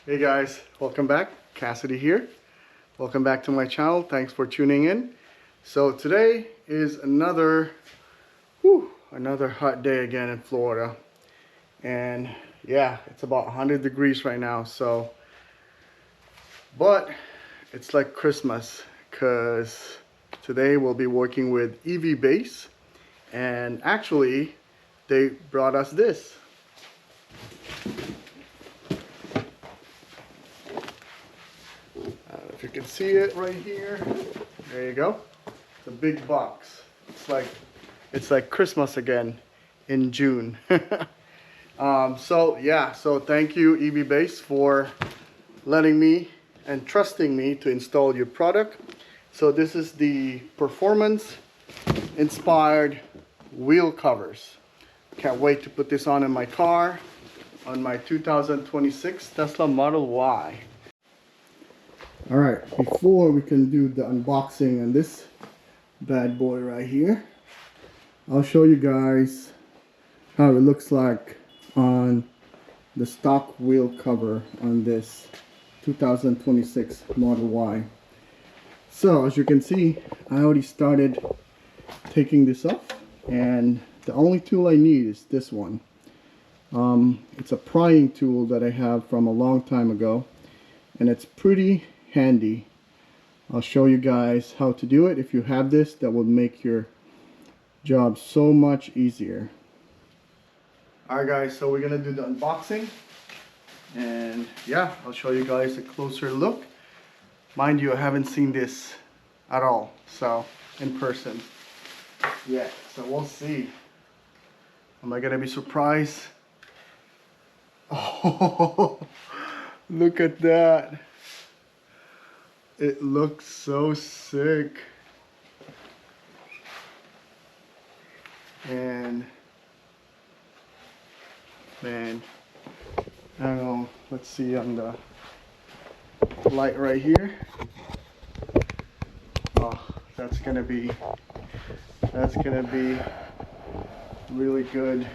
Hey guys, welcome back. Cassidy here. Welcome back to my channel. Thanks for tuning in. So today is another hot day again in Florida. And yeah, it's about 100 degrees right now. But it's like Christmas because today we'll be working with EV Base. And actually, they brought us this. If you can see it right here, there you go. It's a big box. It's like Christmas again in June. So thank you EV Base for letting me and trusting me to install your product. So this is the performance inspired wheel covers. Can't wait to put this on in my car on my 2026 Tesla Model Y. All right, before we can do the unboxing on this bad boy right here, I'll show you guys how it looks like on the stock wheel cover on this 2026 Model Y. So as you can see, I already started taking this off, and the only tool I need is this one. It's a prying tool that I have from a long time ago, and it's pretty handy. I'll show you guys how to do it. If you have this, that will make your job so much easier. Alright guys, so we're gonna do the unboxing, and yeah, I'll show you guys a closer look. Mind you, I haven't seen this at all, so in person yet, so we'll see. Am I gonna be surprised? Oh, look at that. It looks so sick. And man, I don't know, let's see on the light right here. Oh, that's gonna be really good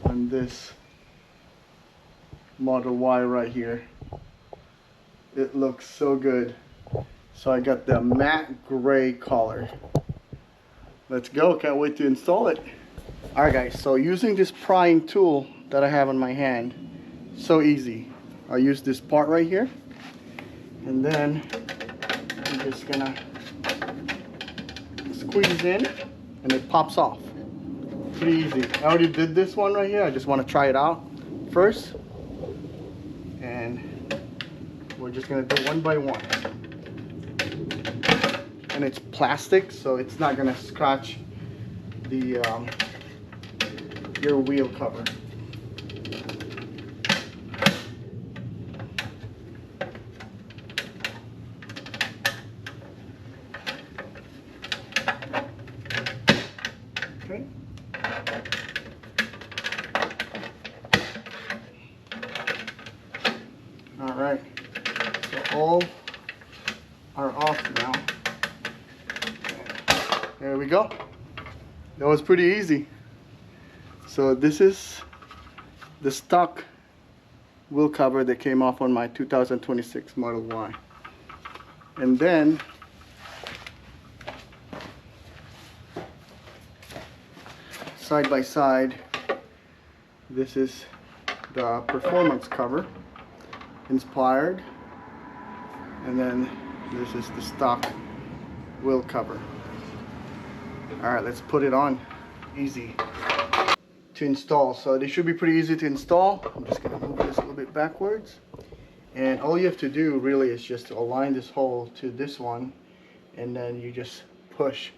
on this Model Y right here. It looks so good. So I got the matte gray color. Let's go, can't wait to install it. Alright guys, so using this prying tool that I have in my hand, so easy. I'll use this part right here, and then I'm just gonna squeeze in and it pops off. Pretty easy. I already did this one right here. I just want to try it out first, and we're just gonna do one by one. And it's plastic, so it's not gonna scratch the your wheel cover. Okay. All right. So all are off now. There we go. That was pretty easy. So this is the stock wheel cover that came off on my 2026 Model Y. And then side by side, this is the performance cover, inspired, and then this is the stock wheel cover. Alright, let's put it on. Easy to install. So they should be pretty easy to install. I'm just going to move this a little bit backwards. And all you have to do really is just to align this hole to this one, and then you just push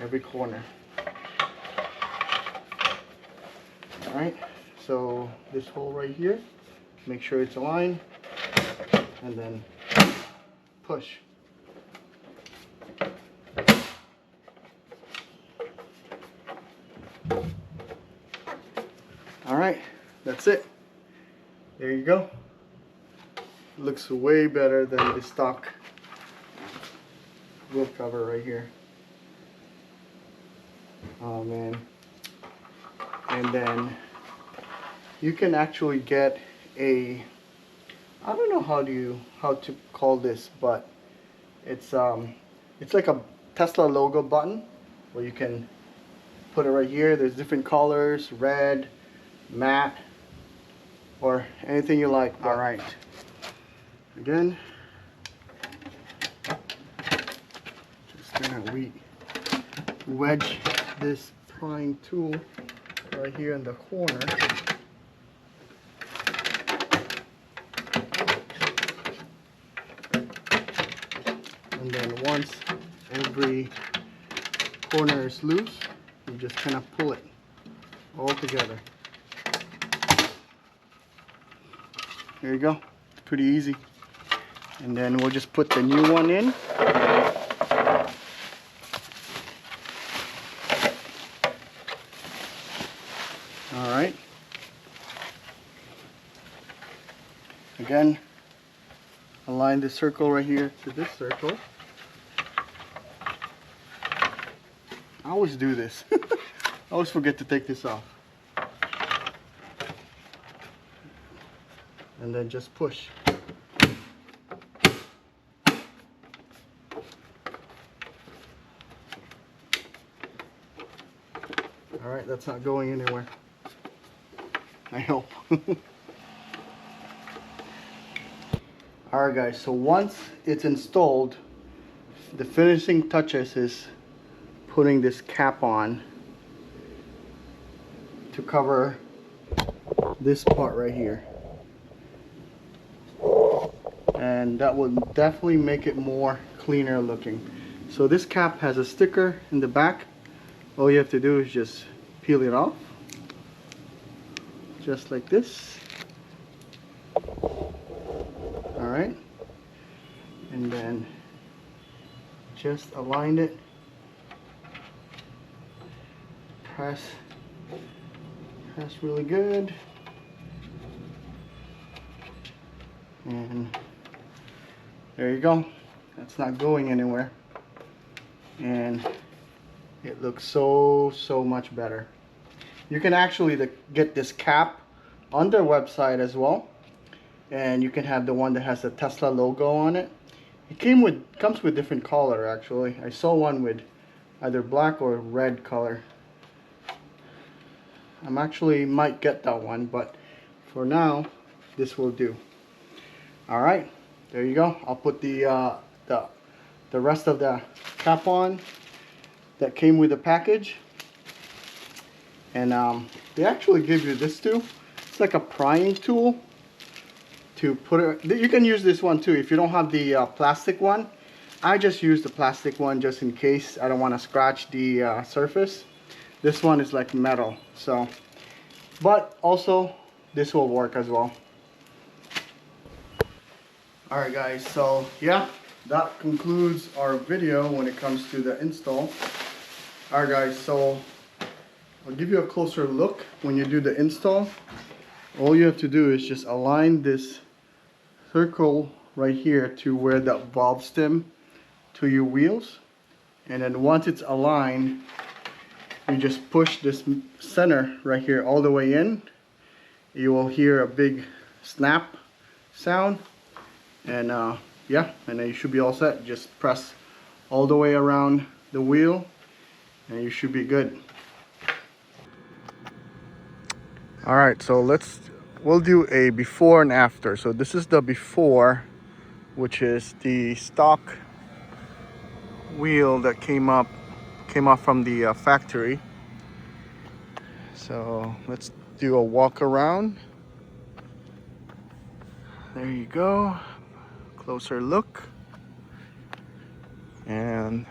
every corner. Alright, so this hole right here, make sure it's aligned, and then push. Alright, that's it. There you go. Looks way better than the stock wheel cover right here. Oh man. And then you can actually get a I don't know how to call this, but it's like a Tesla logo button where you can put it right here. There's different colors, red, matte, or anything you like. All right. Again, just gonna wedge this prying tool right here in the corner. And then once every corner is loose, you just kind of pull it all together. There you go. Pretty easy. And then we'll just put the new one in. All right. Again, align the circle right here to this circle. I always do this. I always forget to take this off. And then just push. All right, that's not going anywhere. I hope. All right, guys, so once it's installed, the finishing touches is putting this cap on to cover this part right here. And that will definitely make it more cleaner looking. So this cap has a sticker in the back. All you have to do is just peel it off, just like this. All right, and then just align it, press really good, and there you go. That's not going anywhere, and it looks so much better. You can actually get this cap on their website as well, and you can have the one that has the Tesla logo on it. It comes with different color actually. I saw one with either black or red color. I'm actually might get that one, but for now this will do. All right, there you go. I'll put the rest of the cap on that came with the package. And they actually give you this too. It's like a prying tool to put it. You can use this one too if you don't have the plastic one. I just use the plastic one just in case I don't want to scratch the surface. This one is like metal, so, but also this will work as well. Alright guys, so yeah, that concludes our video when it comes to the install. Alright guys, so I'll give you a closer look when you do the install. All you have to do is just align this circle right here to where the valve stem to your wheels, and then once it's aligned, you just push this center right here all the way in. You will hear a big snap sound, and yeah, and then you should be all set. Just press all the way around the wheel and you should be good. All right, so we'll do a before and after. So this is the before, which is the stock wheel that came off from the factory. So let's do a walk around. There you go, closer look. And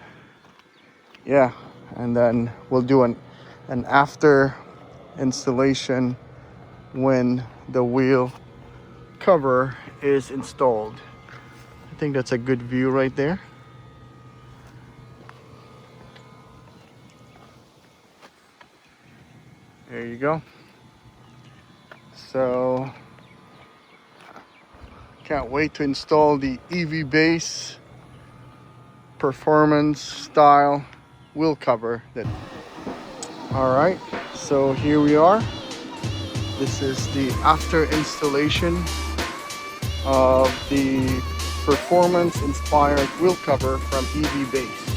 yeah, and then we'll do an after installation when the wheel cover is installed. I think that's a good view right there. There you go. So can't wait to install the EV base performance style wheel cover. All right, so here we are. This is the after installation of the performance inspired wheel cover from EV Base.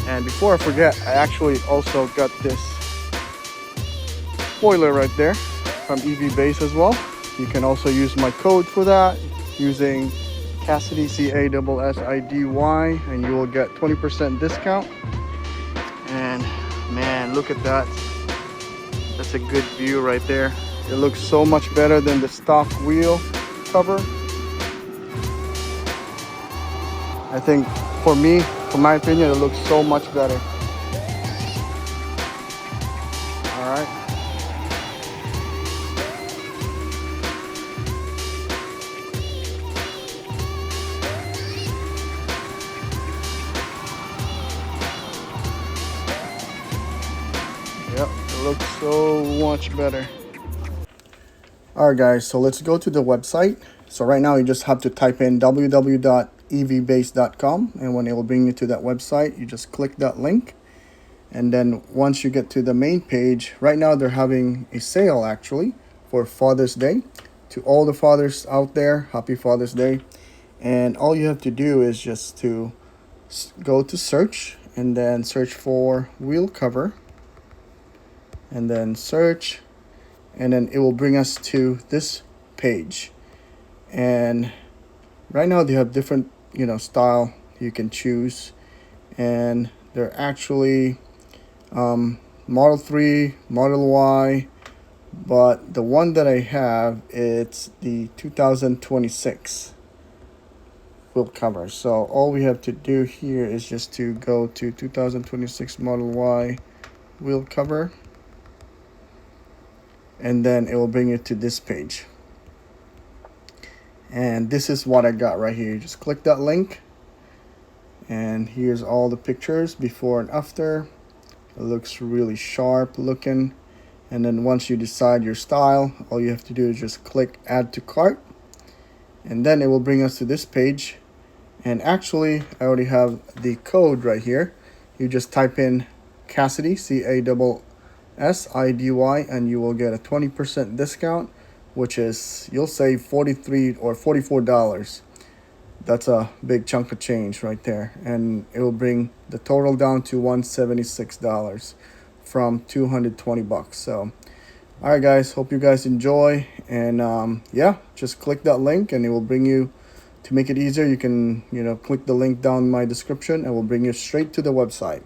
And before I forget, I actually also got this spoiler right there from EV Base as well. You can also use my code for that using Cassidy CASSIDY, and you will get 20% discount. And man, look at that. That's a good view right there. It looks so much better than the stock wheel cover. I think for me, for my opinion, it looks so much better. All right. Yep, it looks so much better. Alright guys, so let's go to the website. So right now you just have to type in www.evbase.com, and when it will bring you to that website, you just click that link. And then once you get to the main page, right now they're having a sale actually for Father's Day. To all the fathers out there, happy Father's Day. And all you have to do is just to go to search and then search for wheel cover. And then search, and then it will bring us to this page. And right now they have different style you can choose, and they're actually Model 3, Model Y, but the one that I have, it's the 2026 wheel cover. So all we have to do here is just to go to 2026 Model Y wheel cover, and then it will bring you to this page. And this is what I got right here. You just click that link, and here's all the pictures before and after. It looks really sharp looking. And then once you decide your style, all you have to do is just click add to cart, and then it will bring us to this page. And actually I already have the code right here. You just type in Cassidy, CASSIDY, and you will get a 20% discount, which is, you'll save $43 or $44. That's a big chunk of change right there, and it will bring the total down to $176 from $220. So all right guys, hope you guys enjoy, and yeah, just click that link and it will bring you, to make it easier, you can click the link down in my description and it will bring you straight to the website.